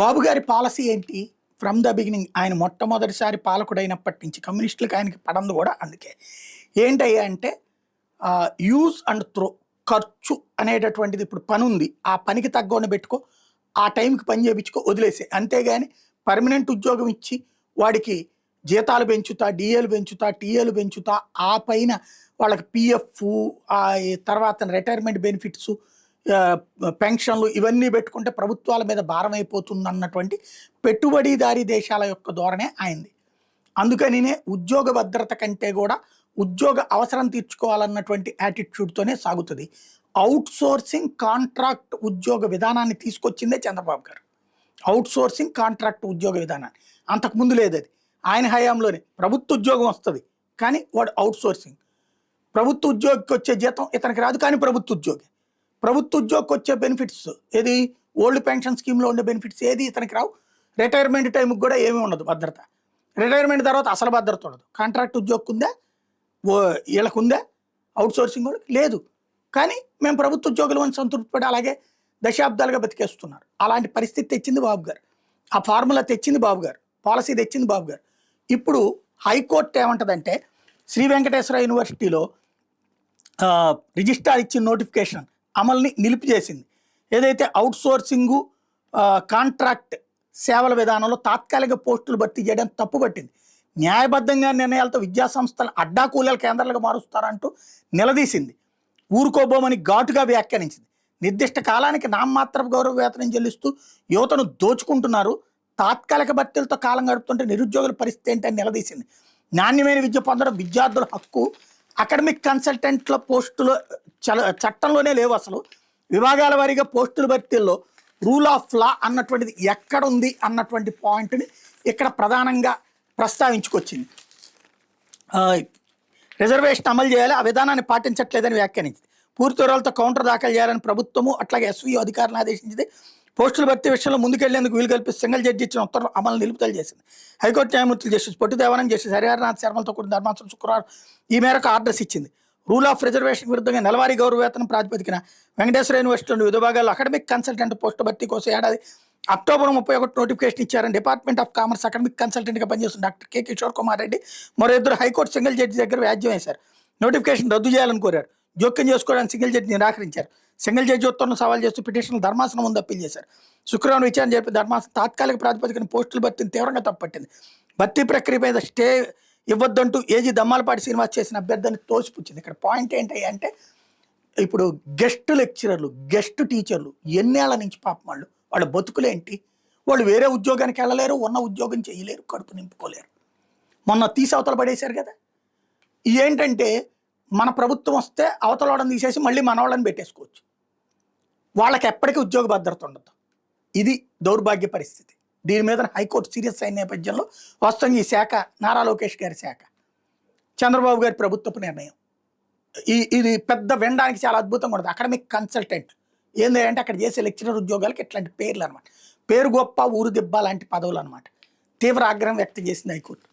బాబు గారి పాలసీ ఏంటి? From the beginning ఆయన మొట్టమొదటిసారి పాలకుడైనప్పటి నుంచి కమ్యూనిస్టులకు ఆయనకి పడంది కూడా అందుకే. ఏంటయ్యా అంటే యూజ్ అండ్ త్రో, ఖర్చు అనేటటువంటిది ఇప్పుడు పనుంది. ఆ పనికి తగ్గోని పెట్టుకో, ఆ టైంకి పని చేపించుకో, వదిలేసేయి. అంతేగాని పర్మనెంట్ ఉద్యోగం ఇచ్చి వాడికి జీతాలు పెంచుతా, డీఏలు పెంచుతా, టీఏలు పెంచుతా, ఆ పైన వాళ్ళకి పీఎఫ్, తర్వాత రిటైర్మెంట్ బెనిఫిట్స్, పెన్షన్లు ఇవన్నీ పెట్టుకుంటే ప్రభుత్వాల మీద భారం అయిపోతుందన్నటువంటి పెట్టుబడిదారీ దేశాల యొక్క ధోరణే అయింది. అందుకనినే ఉద్యోగ భద్రత కంటే కూడా ఉద్యోగ అవసరం తీర్చుకోవాలన్నటువంటి యాటిట్యూడ్తోనే సాగుతుంది. అవుట్ సోర్సింగ్ కాంట్రాక్ట్ ఉద్యోగ విధానాన్ని తీసుకొచ్చిందే చంద్రబాబు గారు. అవుట్ సోర్సింగ్ కాంట్రాక్ట్ ఉద్యోగ విధానాన్ని అంతకుముందు లేదు. అది ఆయన హయాంలోనే ప్రభుత్వ ఉద్యోగం వస్తుంది కానీ వాడు అవుట్ సోర్సింగ్. ప్రభుత్వ ఉద్యోగికి వచ్చే జీతం ఇతనికి రాదు కానీ ప్రభుత్వ ఉద్యోగి. ప్రభుత్వ ఉద్యోగికి వచ్చే బెనిఫిట్స్ ఏది, ఓల్డ్ పెన్షన్ స్కీమ్లో ఉండే బెనిఫిట్స్ ఏది ఇతనికి రావు. రిటైర్మెంట్ టైంకి కూడా ఏమీ ఉండదు భద్రత. రిటైర్మెంట్ తర్వాత అసలు భద్రత ఉండదు. కాంట్రాక్ట్ ఉద్యోగికి ఉందా, వీళ్ళకు ఉందా, అవుట్ సోర్సింగ్ వాళ్ళకి లేదు. కానీ మేము ప్రభుత్వ ఉద్యోగులు అని సంతృప్తిపడి అలాగే దశాబ్దాలుగా బతికేస్తున్నారు. అలాంటి పరిస్థితి తెచ్చింది బాబు గారు. ఆ ఫార్ములా తెచ్చింది బాబు గారు, పాలసీ తెచ్చింది బాబు గారు. ఇప్పుడు హైకోర్టు ఏమంటదంటే శ్రీ వెంకటేశ్వర యూనివర్సిటీలో రిజిస్ట్రార్ ఇచ్చిన నోటిఫికేషన్ అమలుని నిలిపిచేసింది. ఏదైతే అవుట్ సోర్సింగు కాంట్రాక్ట్ సేవల విధానంలో తాత్కాలిక పోస్టులు భర్తీ చేయడానికి తప్పుపట్టింది. న్యాయబద్ధంగా నిర్ణయాలతో విద్యాసంస్థలు అడ్డాకూలీల కేంద్రాలుగా మారుస్తారంటూ నిలదీసింది. ఊరుకోబోమని ఘాటుగా వ్యాఖ్యానించింది. నిర్దిష్ట కాలానికి నామమాత్రపు గౌరవ వేతనం చెల్లిస్తూ యువతను దోచుకుంటున్నారు, తాత్కాలిక భర్తీలతో కాలం గడుపుతుంటే నిరుద్యోగుల పరిస్థితి ఏంటని నిలదీసింది. నాణ్యమైన విద్య పొందడం విద్యార్థుల హక్కు. అకాడమిక్ కన్సల్టెంట్ల పోస్టులు చట్టంలోనే లేవు. అసలు విభాగాల వారీగా పోస్టుల భర్తీల్లో రూల్ ఆఫ్ లా అన్నటువంటిది ఎక్కడుంది అన్నటువంటి పాయింట్ని ఇక్కడ ప్రధానంగా ప్రస్తావించుకొచ్చింది. రిజర్వేషన్ అమలు చేయాలి, ఆ విధానాన్ని పాటించట్లేదని వ్యాఖ్యానించింది. పూర్తి వివరాలతో కౌంటర్ దాఖలు చేయాలని ప్రభుత్వము అట్లాగే ఎస్వీ అధికారులను ఆదేశించింది. పోస్టుల భర్తీ విషయంలో ముందుకెళ్లేందుకు వీలు కల్పిస్తూ సింగిల్ జడ్జి ఇచ్చిన ఉత్తర్వులు అమలు నిలుపుదల చేసింది. హైకోర్టు న్యాయమూర్తులు జస్టిస్ పొట్టి దేవానంద్, జస్టిస్ హరిహరనాథ్ శర్మలతో కూడిన ధర్మాసనం శుక్రవారం ఈ మేరకు ఆర్డర్స్ ఇచ్చింది. రూల్ ఆఫ్ రిజర్వేషన్ విరుద్ధంగా నెలవారీ గౌరవ వేతనం ప్రాతిపదికన వెంకటేశ్వర యూనివర్సిటీలోని వివిధ భాగాల్లో అకాడమిక్ కన్సల్టెంట్ పోస్టు భర్తీ కోసం ఏడాది అక్టోబర్ 31 నోటిఫికేషన్ ఇచ్చారని డిపార్ట్మెంట్ ఆఫ్ కామర్స్ అకాడమిక్ కన్సల్టెంట్గా పనిచేస్తున్న డాక్టర్ కె కిషోర్ కుమార్ రెడ్డి మరో ఇద్దరు హైకోర్టు సింగిల్ జడ్జి దగ్గర వ్యాజ్యం వేశారు. నోటిఫికేషన్ రద్దు చేయాలని కోరారు. జోక్యం చేసుకోవడానికి సింగిల్ జడ్జి నిరాకరించారు. సింగిల్ జడ్జి ఉత్తర్వులను సవాల్ చేస్తూ పిటిషన్లు ధర్మాసనం ముందు అప్పీల్ చేశారు. శుక్రవారం విచారణ జరిపి ధర్మాసనం తాత్కాలిక ప్రాతిపదికన పోస్టుల భర్తీని తీవ్రంగా తప్పుపట్టింది. భర్తీ ప్రక్రియ మీద స్టే ఇవ్వద్దంటూ ఏజీ దమ్మాలపాటి శ్రీనివాస్ చేసిన అభ్యర్థిని తోసిపుచ్చింది. ఇక్కడ పాయింట్ ఏంటి అంటే ఇప్పుడు గెస్ట్ లెక్చరర్లు, గెస్ట్ టీచర్లు ఎన్నేళ్ల నుంచి పాపం వాళ్ళ బతుకులేంటి? వాళ్ళు వేరే ఉద్యోగానికి వెళ్ళలేరు, ఉన్న ఉద్యోగం చేయలేరు, కడుపు నింపుకోలేరు. మొన్న తీసి అవతల పడేశారు కదా. ఏంటంటే మన ప్రభుత్వం వస్తే అవతలవాళ్ళని తీసేసి మళ్ళీ మనవాళ్ళని పెట్టేసుకోవచ్చు. వాళ్ళకి ఎప్పటికీ ఉద్యోగ భద్రత ఉండదు. ఇది దౌర్భాగ్య పరిస్థితి. దీని మీద హైకోర్టు సీరియస్ అయిన నేపథ్యంలో వాస్తవంగా ఈ శాఖ నారా లోకేష్ గారి శాఖ, చంద్రబాబు గారి ప్రభుత్వపు నిర్ణయం ఇది పెద్ద వినడానికి చాలా అద్భుతంగా ఉంటుంది. అకాడమిక్ కన్సల్టెంట్ ఏంటంటే అక్కడ చేసే లెక్చరర్ ఉద్యోగాలకి ఇట్లాంటి పేర్లు అనమాట. పేరు గొప్ప ఊరు దెబ్బ లాంటి పదవులు అనమాట. తీవ్ర ఆగ్రహం వ్యక్తం చేసింది హైకోర్టు.